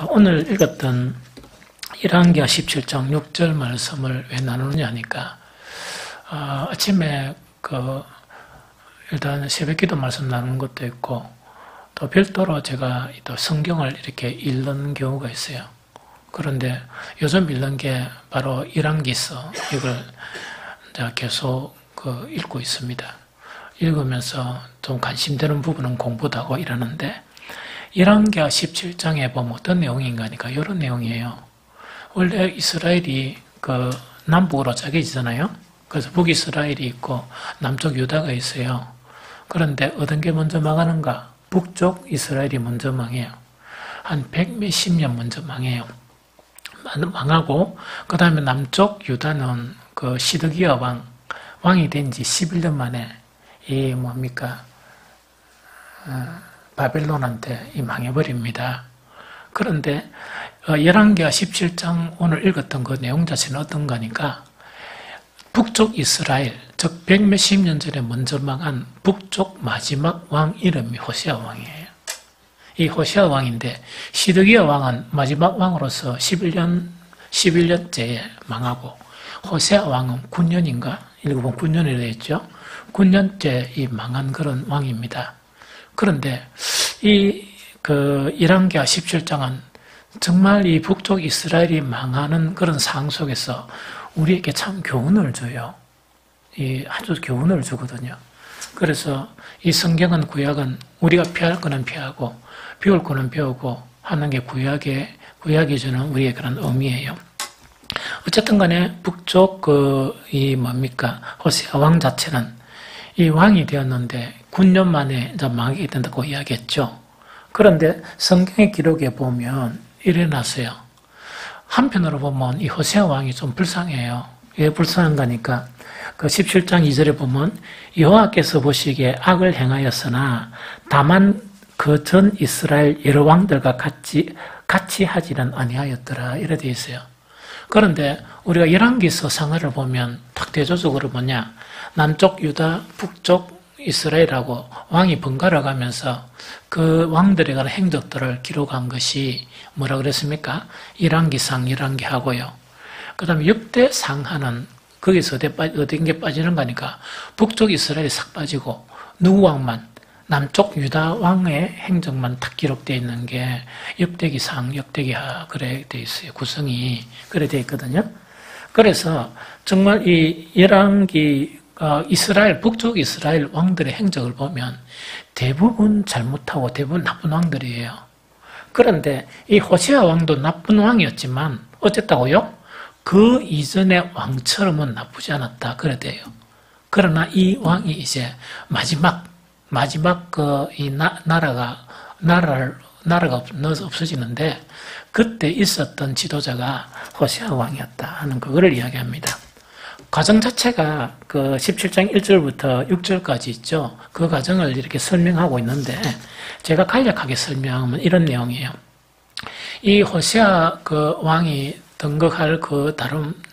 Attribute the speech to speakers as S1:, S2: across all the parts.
S1: 오늘 읽었던 열왕기하 17장 6절 말씀을 왜 나누느냐 하니까 아침에 일단 새벽기도 말씀 나누는 것도 있고 또 별도로 제가 또 성경을 이렇게 읽는 경우가 있어요. 그런데 요즘 읽는 게 바로 열왕기서 이걸 계속 읽고 있습니다. 읽으면서 좀 관심되는 부분은 공부도 하고 이러는데 열왕기하 17장에 보면 어떤 내용인가 하니까 이런 내용이에요. 원래 이스라엘이 남북으로 짜겨지잖아요. 그래서 북이스라엘이 있고 남쪽 유다가 있어요. 그런데 어떤 게 먼저 망하는가? 북쪽 이스라엘이 먼저 망해요. 한 100몇십 년 먼저 망해요. 망하고 그 다음에 남쪽 유다는 시드기야 왕이 된 지 11년 만에 바벨론한테 망해버립니다. 그런데 열왕기하 17장 오늘 읽었던 그 내용 자체는 어떤가 하니까 북쪽 이스라엘, 즉 100몇십 년 전에 먼저 망한 북쪽 마지막 왕 이름이 호세아 왕이에요. 이 호세아 왕인데 시드기야 왕은 마지막 왕으로서 11년째에 망하고 호세아 왕은 9년인가? 읽어보면 9년이라 했죠. 9년째 이 망한 그런 왕입니다. 그런데 열왕기하 17장은 정말 이 북쪽 이스라엘이 망하는 그런 상황 속에서 우리에게 참 교훈을 줘요. 아주 교훈을 주거든요. 그래서 이 성경은 구약은 우리가 피할 거는 피하고 배울 거는 배우고 하는 게 구약이 주는 우리의 그런 의미예요. 어쨌든 간에 북쪽 호세아 왕 자체는 이 왕이 되었는데 9년 만에 이제 망하게 된다고 이야기했죠. 그런데 성경의 기록에 보면 이래 놨어요. 한편으로 보면 이 호세아 왕이 좀 불쌍해요. 왜 불쌍한가 하니까 17장 2절에 보면 여호와께서 보시기에 악을 행하였으나 다만 그 전 이스라엘 여러 왕들과 같이 하지는 아니하였더라 이래 되어 있어요. 그런데 우리가 열왕기서 상하를 보면 딱 대조적으로 뭐냐, 남쪽 유다, 북쪽 이스라엘하고 왕이 번갈아 가면서 그 왕들에 관한 행적들을 기록한 것이 뭐라 그랬습니까? 열왕기상, 열왕기하고요. 그 다음에 역대상하는 거기서 어떤 게 빠지는 거니까 북쪽 이스라엘이 싹 빠지고 누구 왕만, 남쪽 유다 왕의 행적만 딱 기록되어 있는 게 역대기상, 역대기하 그래 되어 있어요. 구성이 그래 되어 있거든요. 그래서 정말 이 열왕기 북쪽 이스라엘 왕들의 행적을 보면 대부분 잘못하고 대부분 나쁜 왕들이에요. 그런데 이 호세아 왕도 나쁜 왕이었지만 어쨌다고요? 그 이전의 왕처럼은 나쁘지 않았다. 그래 돼요. 그러나 이 왕이 이제 마지막 이 나라가 없어지는데 그때 있었던 지도자가 호세아 왕이었다 하는 그거를 이야기합니다. 과정 자체가 17장 1절부터 6절까지 있죠. 그 과정을 이렇게 설명하고 있는데 제가 간략하게 설명하면 이런 내용이에요. 이 호세아 왕이 등극할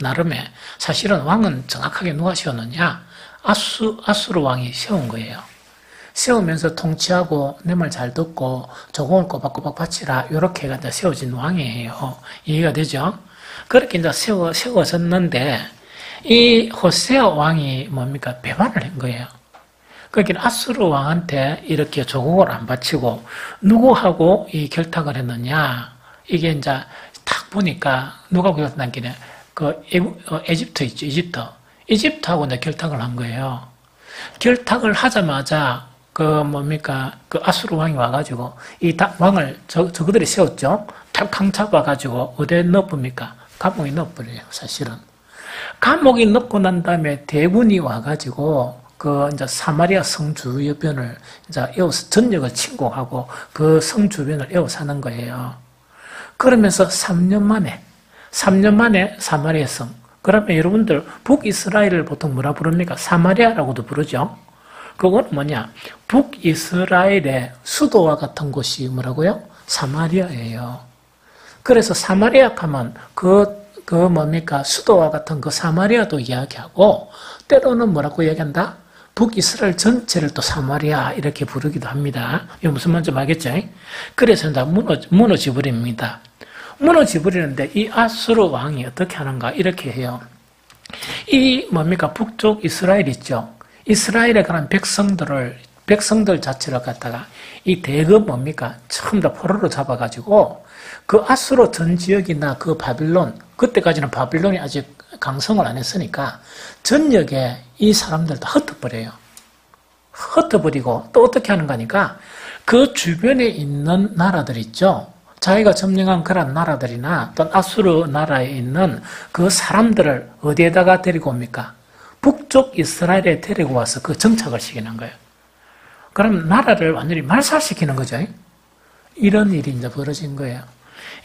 S1: 나름에 사실은 왕은 정확하게 누가 세웠느냐? 아수르 왕이 세운 거예요. 세우면서 통치하고 내 말 잘 듣고 조공을 꼬박꼬박 바치라 이렇게 해가 세워진 왕이에요. 이해가 되죠? 그렇게 이제 세워졌는데 이 호세아 왕이 배반을 한 거예요. 그러니까 아수르 왕한테 이렇게 조공을 안 바치고 누구하고 이 결탁을 했느냐? 이게 이제 딱 보니까 누가 결탁한 게 에집트 있죠, 이집트하고 이제 결탁을 한 거예요. 결탁을 하자마자 아수르 왕이 와가지고 이 왕을 저그들이 세웠죠. 탁 잡아가지고 어디에 넣어봅니까? 감옥에 넣어버려요, 사실은. 감옥에 넣고 난 다음에 대군이 와가지고 이제 사마리아 성 주변을 이제 전역을 침공하고 그 성 주변을 에워싸는 거예요. 그러면서 3년 만에 사마리아 성. 그러면 여러분들 북이스라엘을 보통 뭐라 부릅니까? 사마리아라고도 부르죠. 그건 뭐냐? 북이스라엘의 수도와 같은 곳이 뭐라고요? 사마리아예요. 그래서 사마리아 하면 수도와 같은 그 사마리아도 이야기하고 때로는 뭐라고 이야기한다? 북이스라엘 전체를 또 사마리아 이렇게 부르기도 합니다. 이거 무슨 말인지 알겠죠? 그래서 이제 무너져 버립니다. 무너져 버리는데 이 아수르 왕이 어떻게 하는가 이렇게 해요. 이 뭡니까 북쪽 이스라엘 있죠. 이스라엘에 관한 백성들 자체를 갖다가 이 대거 뭡니까 전부 다 포로로 잡아가지고 그 아수르 전 지역이나 그 바빌론 그때까지는 바빌론이 아직 강성을 안 했으니까 전역에 이 사람들 다 흩어버려요. 흩어버리고 또 어떻게 하는 거니까 그 주변에 있는 나라들 있죠. 자기가 점령한 그런 나라들이나 또 아수르 나라에 있는 그 사람들을 어디에다가 데리고 옵니까? 북쪽 이스라엘에 데리고 와서 그 정착을 시키는 거예요. 그럼 나라를 완전히 말살시키는 거죠. 이런 일이 이제 벌어진 거예요.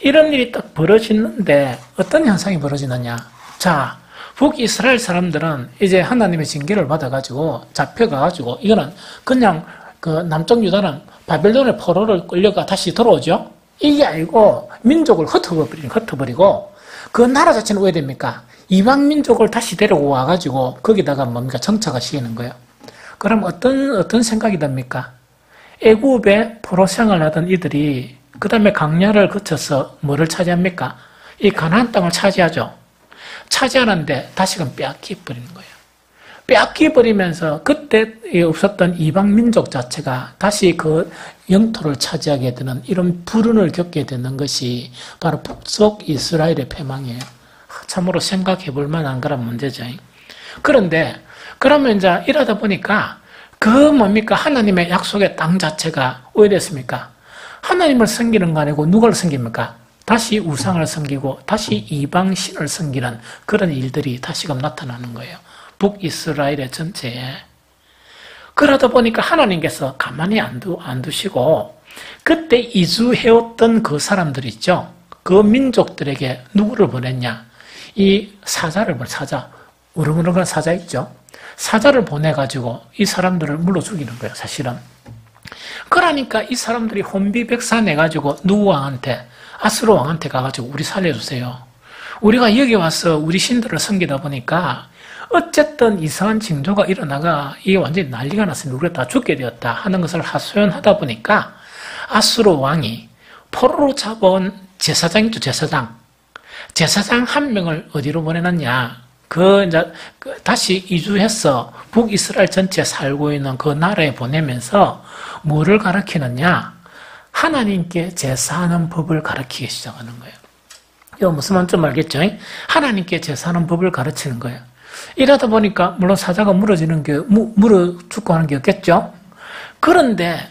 S1: 이런 일이 딱 벌어지는데 어떤 현상이 벌어지느냐? 자, 북이스라엘 사람들은 이제 하나님의 징계를 받아가지고 잡혀가가지고 이거는 그냥 그 남쪽 유다는 바벨론의 포로를 끌려가 다시 들어오죠? 이게 아니고 민족을 흩어버리고 그 나라 자체는 왜 됩니까? 이방 민족을 다시 데리고 와가지고 거기다가 뭡니까? 정착을 시키는 거예요. 그럼 어떤 생각이 듭니까? 애굽에 포로 생활하던 이들이 그 다음에 광야를 거쳐서 뭐를 차지합니까? 이 가나안 땅을 차지하죠. 차지하는데 다시금 빼앗겨버리는 거예요. 빼앗겨버리면서 그때 없었던 이방 민족 자체가 다시 그 영토를 차지하게 되는 이런 불운을 겪게 되는 것이 바로 북쪽 이스라엘의 패망이에요. 참으로 생각해 볼 만한 그런 문제죠. 그런데 그러면 이제 이러다 보니까 그 뭡니까 하나님의 약속의 땅 자체가 왜 됐습니까? 하나님을 섬기는 거 아니고 누구를 섬깁니까? 다시 우상을 섬기고 다시 이방 신을 섬기는 그런 일들이 다시금 나타나는 거예요. 북이스라엘의 전체에. 그러다 보니까 하나님께서 가만히 안 두시고 그때 이주해왔던 그 사람들 있죠. 그 민족들에게 누구를 보냈냐? 이 사자, 우르르한 사자 있죠. 사자를 보내가지고 이 사람들을 물러 죽이는 거예요, 사실은. 그러니까 이 사람들이 혼비백산 해가지고 누구 왕한테, 아수르 왕한테 가가지고 우리 살려주세요. 우리가 여기 와서 우리 신들을 섬기다 보니까 어쨌든 이상한 징조가 일어나가 이게 완전히 난리가 났으니 우리가 다 죽게 되었다 하는 것을 하소연하다 보니까 아수르 왕이 포로로 잡아온 제사장이죠, 제사장 한 명을 어디로 보내놨냐? 다시 이주해서 북이스라엘 전체에 살고 있는 그 나라에 보내면서 뭐를 가르치느냐? 하나님께 제사하는 법을 가르치기 시작하는 거예요. 이거 무슨 말인지 좀 알겠죠? 하나님께 제사하는 법을 가르치는 거예요. 이러다 보니까 물론 사자가 물어 죽고 하는 게 없겠죠? 그런데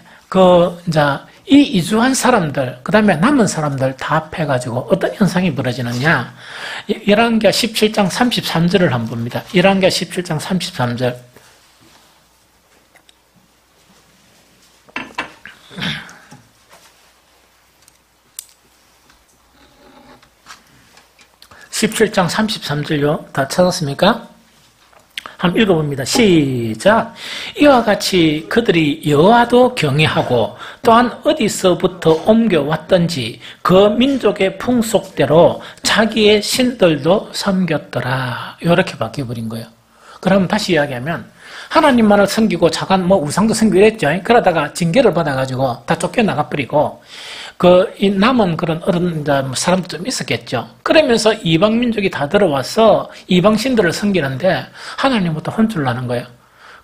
S1: 이 이주한 사람들, 그 다음에 남은 사람들 다 합해가지고 어떤 현상이 벌어지느냐? 열왕기하 17장 33절을 한번 봅니다. 열왕기하 17장 33절. (17장 33절요) 다 찾았습니까? 한번 읽어봅니다. 시작. 이와 같이 그들이 여호와도 경외하고 또한 어디서부터 옮겨왔던지 그 민족의 풍속대로 자기의 신들도 섬겼더라. 이렇게 바뀌어버린 거예요. 그럼 다시 이야기하면 하나님만을 섬기고 자간 우상도 섬기고 이랬죠. 그러다가 징계를 받아가지고 다 쫓겨나가버리고 이 남은 그런 사람도 좀 있었겠죠. 그러면서 이방 민족이 다 들어와서 이방 신들을 섬기는데 하나님부터 혼쭐 나는 거예요.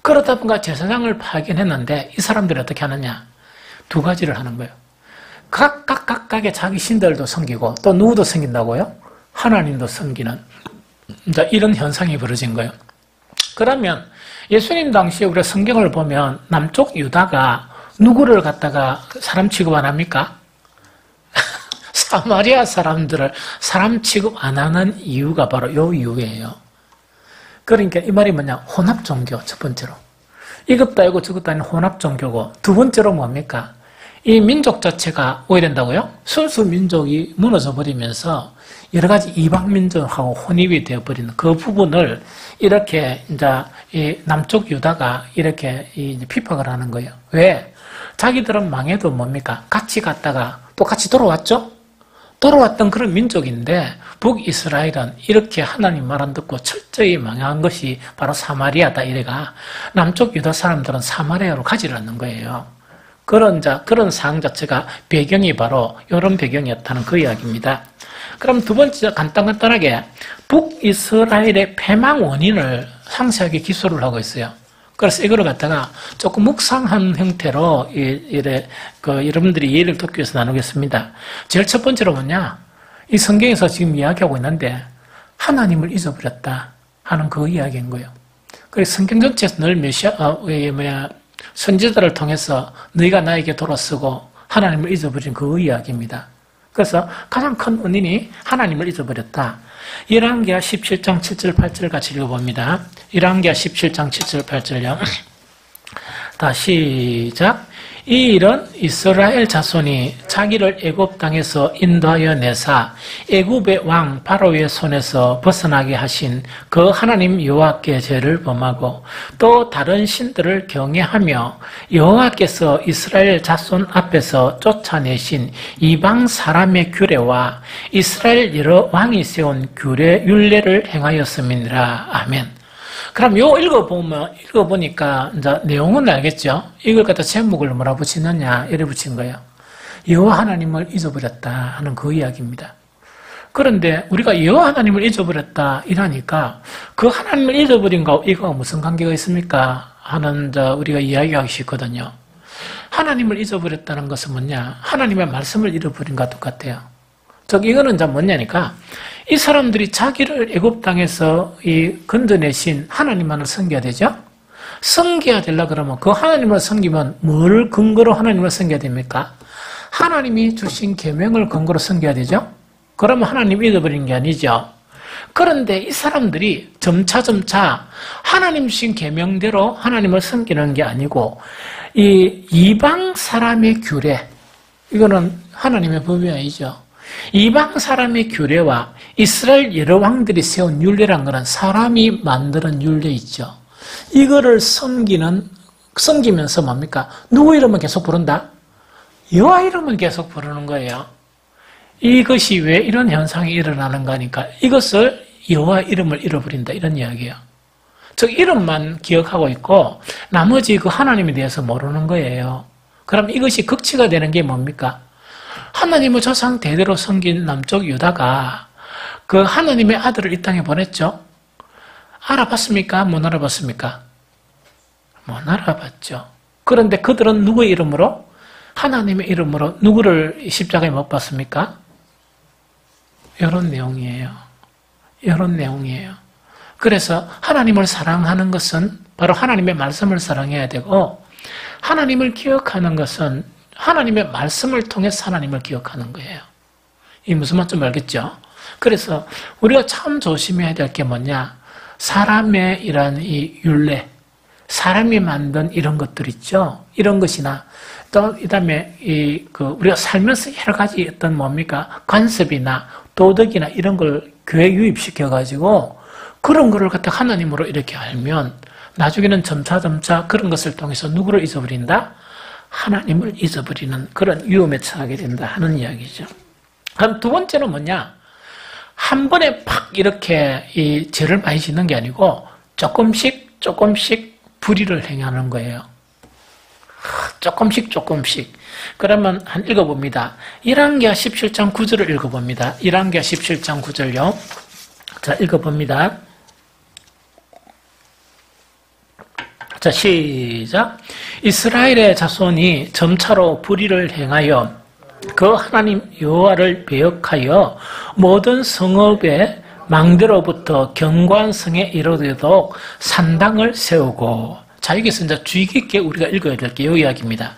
S1: 그러다 보니까 제사장을 파견했는데 이 사람들이 어떻게 하느냐? 두 가지를 하는 거예요. 각각의 자기 신들도 섬기고 또 누구도 섬긴다고요? 하나님도 섬기는 이런 현상이 벌어진 거예요. 그러면 예수님 당시에 우리가 성경을 보면 남쪽 유다가 누구를 갖다가 사람 취급 안 합니까? 사마리아 사람들을 사람 취급 안 하는 이유가 바로 이 이유예요. 그러니까 이 말이 뭐냐? 혼합 종교, 첫 번째로. 이것도 아니고 저것도 아닌 혼합 종교고, 두 번째로 뭡니까? 이 민족 자체가 오게 된다고요? 순수 민족이 무너져 버리면서 여러 가지 이방 민족하고 혼입이 되어버리는 그 부분을 이렇게 이 남쪽 유다가 이렇게 핍박을 하는 거예요. 왜? 자기들은 망해도 뭡니까? 같이 갔다가 또 같이 돌아왔죠? 돌아왔던 그런 민족인데 북이스라엘은 이렇게 하나님 말 안 듣고 철저히 망한 것이 바로 사마리아다 이래가 남쪽 유다 사람들은 사마리아로 가지를 않는 거예요. 그런 상황 자체가 배경이 바로 이런 배경이었다는 그 이야기입니다. 그럼 두 번째 간단하게 북이스라엘의 패망 원인을 상세하게 기술을 하고 있어요. 그래서 이거를 갖다가 조금 묵상한 형태로 여러분들이 이해를 돕기 위해서 나누겠습니다. 제일 첫 번째로 뭐냐? 이 성경에서 지금 이야기하고 있는데 하나님을 잊어버렸다 하는 그 이야기인 거예요. 그래서 성경 전체에서 늘 선지자를 통해서 너희가 나에게 돌아서고 하나님을 잊어버린 그 이야기입니다. 그래서 가장 큰 원인이 하나님을 잊어버렸다. 열왕기하 17장 7절 8절 같이 읽어봅니다. 열왕기하 17장 7절 8절요. 다 시작. 이 일은 이스라엘 자손이 자기를 애굽 땅에서 인도하여 내사 애굽의 왕 바로의 손에서 벗어나게 하신 그 하나님 여호와께 죄를 범하고 또 다른 신들을 경외하며 여호와께서 이스라엘 자손 앞에서 쫓아내신 이방 사람의 규례와 이스라엘 여러 왕이 세운 규례 율례를 행하였음이니라. 아멘. 그럼 읽어보니까 이제 내용은 알겠죠? 이걸 갖다 제목을 뭐라 붙이느냐, 이래 붙인 거예요. 여호와 하나님을 잊어버렸다 하는 그 이야기입니다. 그런데 우리가 여호와 하나님을 잊어버렸다 이러니까 그 하나님을 잊어버린 거하고 이거가 무슨 관계가 있습니까? 하는 우리가 이야기하기 쉽거든요. 하나님을 잊어버렸다는 것은 뭐냐? 하나님의 말씀을 잃어버린 것과 똑같아요. 이거는 이제 뭐냐니까 이 사람들이 자기를 애굽 땅에서 건져내신 하나님만을 섬겨야 되죠. 섬겨야 되려 그러면 그 하나님을 섬기면 뭘 근거로 하나님을 섬겨야 됩니까? 하나님이 주신 계명을 근거로 섬겨야 되죠. 그러면 하나님 잊어버린 게 아니죠. 그런데 이 사람들이 점차 하나님 주신 계명대로 하나님을 섬기는 게 아니고 이 이방 사람의 규례, 이거는 하나님의 법이 아니죠. 이방 사람의 규례와 이스라엘 여러 왕들이 세운 율례란 것은 사람이 만드는 율례 있죠. 이거를 섬기면서 뭡니까? 누구 이름을 계속 부른다? 여호와 이름을 계속 부르는 거예요. 이것이 왜 이런 현상이 일어나는 거니까 이것을 여호와 이름을 잃어버린다 이런 이야기예요. 즉 이름만 기억하고 있고 나머지 그 하나님에 대해서 모르는 거예요. 그럼 이것이 극치가 되는 게 뭡니까? 하나님의 조상 대대로 섬긴 남쪽 유다가 그 하나님의 아들을 이 땅에 보냈죠. 알아봤습니까? 못 알아봤습니까? 못 알아봤죠. 그런데 그들은 누구의 이름으로? 하나님의 이름으로 누구를 십자가에 못 박습니까? 이런 내용이에요. 그래서 하나님을 사랑하는 것은 바로 하나님의 말씀을 사랑해야 되고 하나님을 기억하는 것은 하나님의 말씀을 통해서 하나님을 기억하는 거예요. 이 무슨 말인지 알겠죠? 그래서 우리가 참 조심해야 될 게 뭐냐? 사람의 이런 이 율례, 사람이 만든 이런 것들 있죠? 이런 것이나 또 그다음에 우리가 살면서 여러 가지 어떤 뭡니까? 관습이나 도덕이나 이런 걸 교회에 유입시켜 가지고 그런 거를 갖다 하나님으로 이렇게 알면 나중에는 점차 그런 것을 통해서 누구를 잊어버린다? 하나님을 잊어버리는 그런 위험에 처하게 된다 하는 이야기죠. 그럼 두 번째는 뭐냐? 한 번에 팍 이렇게 이 죄를 많이 짓는 게 아니고 조금씩 불의를 행하는 거예요. 조금씩. 그러면 한 읽어봅니다. 열왕기하 17장 9절을 읽어봅니다. 열왕기하 17장 9절요. 자, 읽어봅니다. 자, 시작. 이스라엘의 자손이 점차로 불의를 행하여 그 하나님 여호와를 배역하여 모든 성읍의 망대로부터 경관성에 이르도록 산당을 세우고. 자, 여기서 이제 주의 깊게 우리가 읽어야 될 게 이 이야기입니다.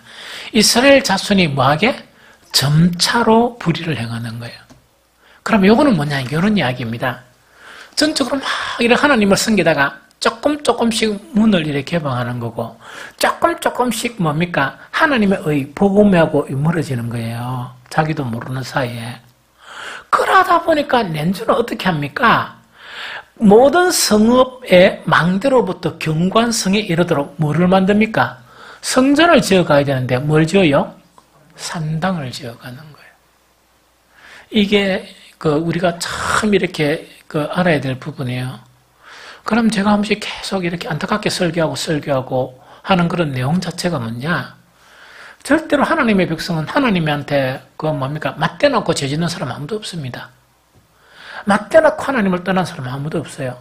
S1: 이스라엘 자손이 뭐하게? 점차로 불의를 행하는 거예요. 그럼 요거는 뭐냐? 이런 이야기입니다. 전적으로 막 이렇게 하나님을 섬기다가 조금씩 문을 이렇게 개방하는 거고 조금씩 뭡니까? 하나님의 복음하고 멀어지는 거예요. 자기도 모르는 사이에. 그러다 보니까 낸주는 어떻게 합니까? 모든 성읍의 망대로부터 경관성에 이르도록 뭐를 만듭니까? 성전을 지어가야 되는데 뭘 지어요? 산당을 지어가는 거예요. 이게 우리가 참 이렇게 알아야 될 부분이에요. 그럼 제가 한 번씩 계속 이렇게 안타깝게 설교하고 하는 그런 내용 자체가 뭐냐? 절대로 하나님의 백성은 하나님한테 맞대놓고 죄짓는 사람 아무도 없습니다. 맞대놓고 하나님을 떠난 사람 아무도 없어요.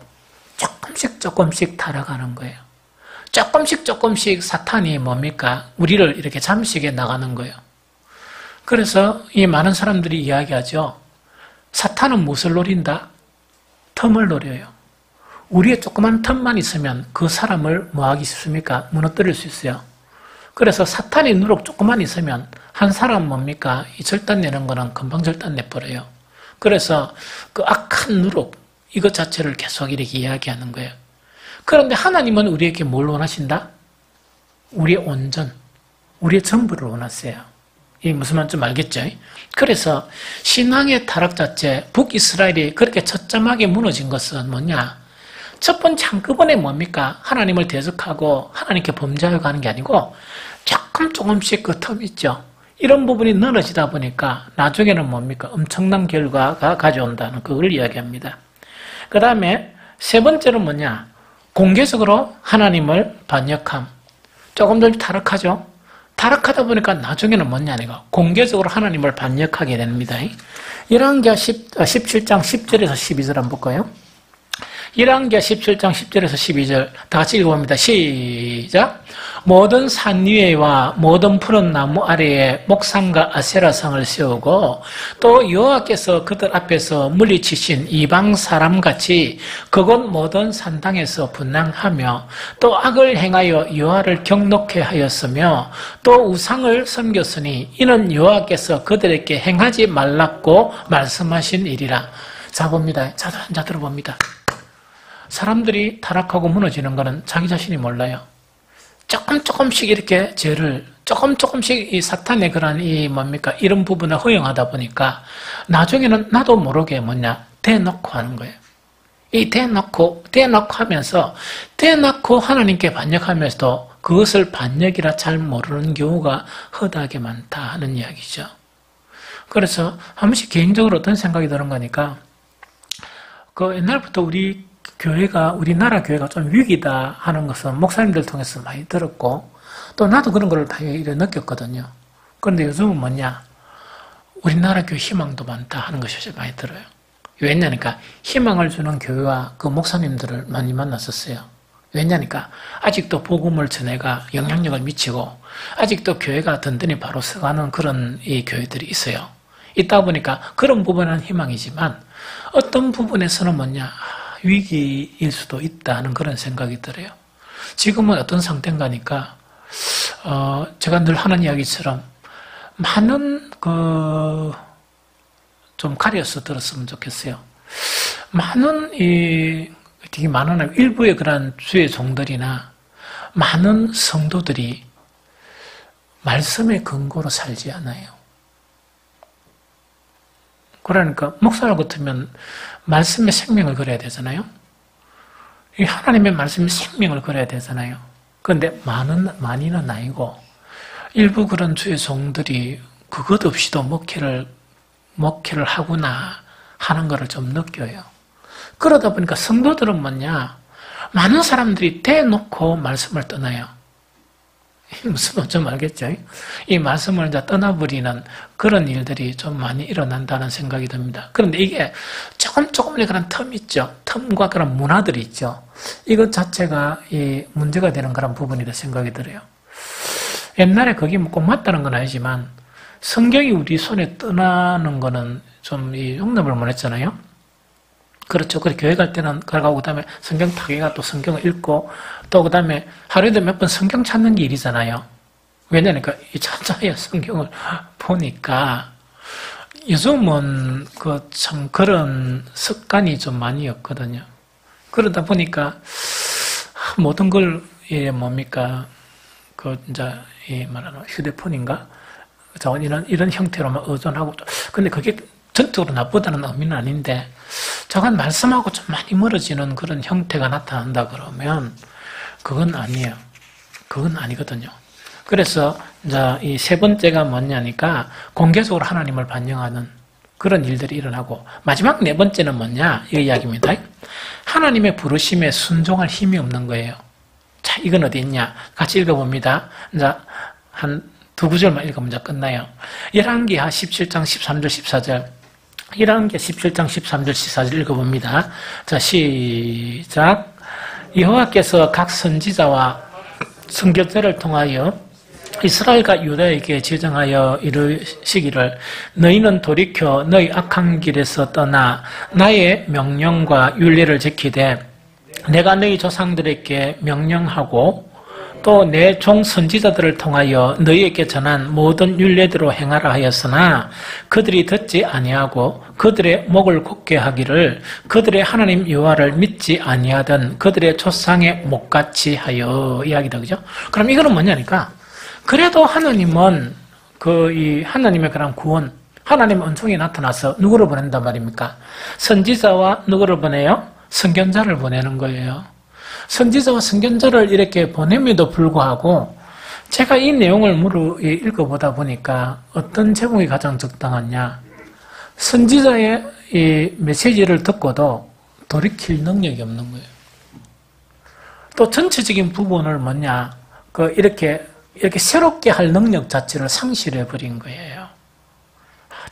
S1: 조금씩 타락하는 거예요. 조금씩 사탄이 우리를 이렇게 잠식해 나가는 거예요. 그래서 이 많은 사람들이 이야기하죠. 사탄은 무엇을 노린다? 틈을 노려요. 우리의 조그만 틈만 있으면 그 사람을 뭐하기 쉽습니까? 무너뜨릴 수 있어요. 그래서 사탄의 누룩 조금만 있으면 한 사람 이 절단 내는 거는 금방 절단 내버려요. 그래서 그 악한 누룩 이것 자체를 계속 이렇게 이야기하는 거예요. 그런데 하나님은 우리에게 뭘 원하신다? 우리의 온전, 우리의 전부를 원하세요. 이게 무슨 말인지 좀 알겠죠? 그래서 신앙의 타락 자체, 북이스라엘이 그렇게 처참하게 무너진 것은 뭐냐? 첫 번째 한꺼번에 하나님을 대적하고 하나님께 범죄하려고 하는 게 아니고 조금씩 그 텀 있죠. 이런 부분이 늘어지다 보니까 나중에는 엄청난 결과가 가져온다는 그걸 이야기합니다. 그 다음에 세 번째는 뭐냐? 공개적으로 하나님을 반역함. 조금 더 타락하죠? 타락하다 보니까 나중에는 뭐냐니까 공개적으로 하나님을 반역하게 됩니다. 열왕기하 17장 10절에서 12절 한번 볼까요? 열왕기하 17장 10절에서 12절 다 같이 읽어봅니다. 시작! 모든 산 위에와 모든 푸른 나무 아래에 목상과 아세라상을 세우고 또 여호와께서 그들 앞에서 물리치신 이방 사람같이 그곳 모든 산당에서 분향하며 또 악을 행하여 여호와를 경노케 하였으며 또 우상을 섬겼으니 이는 여호와께서 그들에게 행하지 말라고 말씀하신 일이라. 자 봅니다. 자 들어봅니다. 사람들이 타락하고 무너지는 것은 자기 자신이 몰라요. 조금씩 이렇게 죄를 조금씩 이 사탄의 그런 이런 부분을 허용하다 보니까 나중에는 나도 모르게 대놓고 하는 거예요. 이 대놓고 하면서 대놓고 하나님께 반역하면서도 그것을 반역이라 잘 모르는 경우가 허다하게 많다 하는 이야기죠. 그래서 한 번씩 개인적으로 어떤 생각이 드는 거니까 옛날부터 우리나라 교회가 좀 위기다 하는 것은 목사님들 통해서 많이 들었고, 또 나도 그런 걸 다 느꼈거든요. 그런데 요즘은 우리나라 교회 희망도 많다 하는 것이 많이 들어요. 왜냐니까 희망을 주는 교회와 그 목사님들을 많이 만났었어요. 왜냐니까 아직도 복음을 전해가 영향력을 미치고, 아직도 교회가 든든히 바로 서가는 그런 이 교회들이 있어요. 있다 보니까 그런 부분은 희망이지만, 어떤 부분에서는 위기일 수도 있다는 그런 생각이 들어요. 지금은 어떤 상태인가니까 제가 늘 하는 이야기처럼 많은 좀 가려서 들었으면 좋겠어요. 되게 많은 일부의 그런 주의 종들이나 많은 성도들이 말씀의 근거로 살지 않아요. 그러니까 목사를 같으면 말씀의 생명을 걸어야 되잖아요. 이 하나님의 말씀의 생명을 걸어야 되잖아요. 그런데 많이는 아니고 일부 그런 주의 종들이 그것 없이도 목회를 하구나 하는 것을 좀 느껴요. 그러다 보니까 성도들은 많은 사람들이 대놓고 말씀을 떠나요. 무슨 말인지 좀 알겠죠? 이 말씀을 이제 떠나버리는 그런 일들이 좀 많이 일어난다는 생각이 듭니다. 그런데 이게 조금의 그런 텀이 있죠. 텀과 그런 문화들이 있죠. 이것 자체가 이 문제가 되는 그런 부분이라 생각이 들어요. 옛날에 그게 꼭 맞다는 건 아니지만 성경이 우리 손에 떠나는 거는 좀 용납을 못 했잖아요. 그렇죠. 그래 교회 갈 때는 가고 그다음에 성경 타기가 또 성경을 읽고 또 그다음에 하루에도 몇 번 성경 찾는 게 일이잖아요. 왜냐니까 이 찾아야 성경을 보니까 요즘은 참 그런 습관이 좀 많이 없거든요. 그러다 보니까 모든 걸 이제 말하는 휴대폰인가 이런 형태로만 의존하고 근데 그게 전적으로 나쁘다는 의미는 아닌데 저건 말씀하고 좀 많이 멀어지는 그런 형태가 나타난다 그러면 그건 아니에요. 그건 아니거든요. 그래서 이제 이 세 번째가 뭐냐니까 공개적으로 하나님을 반영하는 그런 일들이 일어나고, 마지막 네 번째는 뭐냐? 이 이야기입니다. 하나님의 부르심에 순종할 힘이 없는 거예요. 자, 이건 어디 있냐? 같이 읽어봅니다. 이제 한 두 구절만 읽으면 이제 끝나요. 열왕기하 17장 13절 14절. 열왕기하 17장 13절 14절 읽어봅니다. 자, 시작. 여호와께서 각 선지자와 선교사를 통하여 이스라엘과 유다에게 제정하여 이르시기를 너희는 돌이켜 너희 악한 길에서 떠나 나의 명령과 율례를 지키되 내가 너희 조상들에게 명령하고 또 내 종 선지자들을 통하여 너희에게 전한 모든 율례대로 행하라 하였으나 그들이 듣지 아니하고 그들의 목을 곧게 하기를 그들의 하나님 여호와를 믿지 아니하던 그들의 조상의 목같이 하여 이야기다. 그죠? 그럼 이거는 뭐냐니까 그래도 하나님은 이 하나님의 그런 구원, 하나님의 은총이 나타나서 누구를 보낸단 말입니까? 선지자와 누구를 보내요? 선견자를 보내는 거예요. 선지자와 선견자를 이렇게 보냄에도 불구하고 제가 이 내용을 읽어보다 보니까 어떤 제목이 가장 적당하냐? 선지자의 이 메시지를 듣고도 돌이킬 능력이 없는 거예요. 또 전체적인 부분을 뭐냐? 이렇게 새롭게 할 능력 자체를 상실해버린 거예요.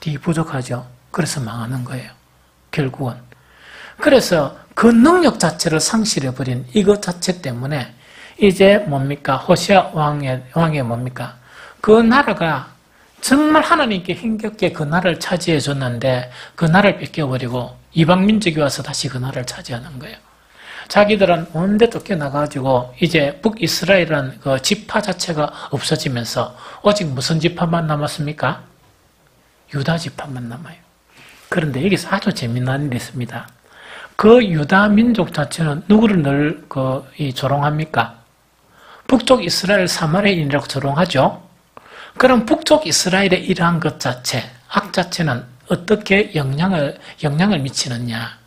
S1: 이 부족하죠. 그래서 망하는 거예요. 결국은. 그래서 그 능력 자체를 상실해버린 이것 자체 때문에 이제 뭡니까? 호시아 왕의 뭡니까? 그 나라가 정말 하나님께 힘겹게 그 나라를 차지해 줬는데 그 나라를 뺏겨버리고 이방민족이 와서 다시 그 나라를 차지하는 거예요. 자기들은 온데 쫓겨나가지고 이제 북이스라엘은 그 지파 자체가 없어지면서 오직 무슨 지파만 남았습니까? 유다 지파만 남아요. 그런데 여기서 아주 재미난 일이 있습니다. 그 유다 민족 자체는 누구를 늘 조롱합니까? 북쪽 이스라엘 사마리아인이라고 조롱하죠. 그럼 북쪽 이스라엘의 이러한 것 자체, 악 자체는 어떻게 영향을 미치느냐?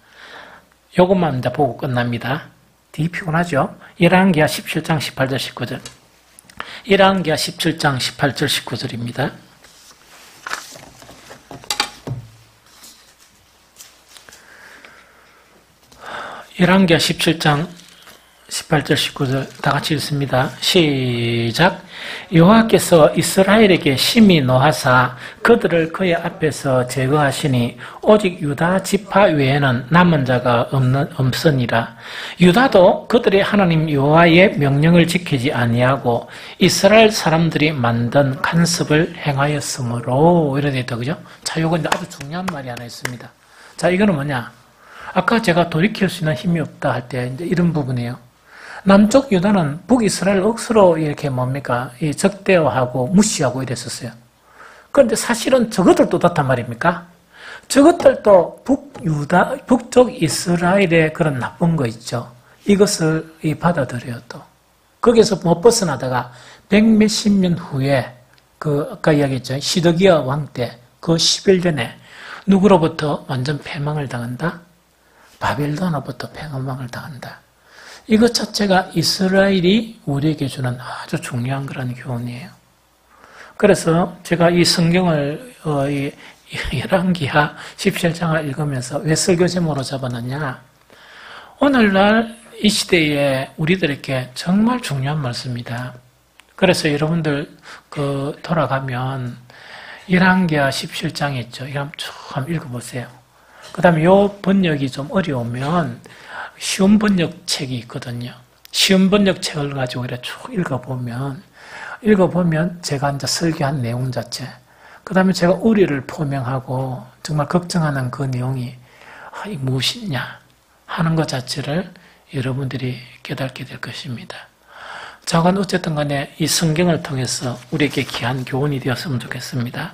S1: 요것만 이제 보고 끝납니다. 되게 피곤하죠? 열왕기하 17장 18절 19절. 열왕기하 17장 18절 19절입니다. 열왕기하 17장 18절 19절 다 같이 읽습니다. 시작. 여호와께서 이스라엘에게 심히 노하사 그들을 그의 앞에서 제거하시니 오직 유다 지파 외에는 남은 자가 없으니라. 유다도 그들의 하나님 여호와의 명령을 지키지 아니하고 이스라엘 사람들이 만든 간섭을 행하였으므로 이래 되어 있다. 그죠? 자, 요건 아주 중요한 말이 하나 있습니다. 자, 이거는 뭐냐? 아까 제가 돌이킬 수 있는 힘이 없다 할 때 이제 이런 부분이에요. 남쪽 유다는 북이스라엘 억수로 이렇게 적대화하고 무시하고 이랬었어요. 그런데 사실은 저것들도 어떻단 말입니까? 저것들도 북쪽 이스라엘의 그런 나쁜 거 있죠. 이것을 받아들여요 또. 거기에서 못 벗어나다가 백몇십 년 후에 아까 이야기했죠. 시드기야 왕 때 그 11년에 누구로부터 완전 패망을 당한다? 바벨론으로부터 패망을 당한다. 이것 자체가 이스라엘이 우리에게 주는 아주 중요한 그런 교훈이에요. 그래서 제가 이 성경을 열왕기하 17장을 읽으면서 왜 설교 제목으로 잡아놨냐? 오늘날 이 시대에 우리들에게 정말 중요한 말씀입니다. 그래서 여러분들 돌아가면 열왕기하 17장 있죠. 이거 한번 읽어보세요. 그 다음에 요 번역이 좀 어려우면 쉬운 번역책이 있거든요. 쉬운 번역책을 가지고 이렇게 쭉 읽어보면 제가 이제 설교한 내용 자체, 그 다음에 제가 우려를 포명하고 정말 걱정하는 그 내용이 이 무엇이냐 하는 것 자체를 여러분들이 깨닫게 될 것입니다. 자, 어쨌든 간에 이 성경을 통해서 우리에게 귀한 교훈이 되었으면 좋겠습니다.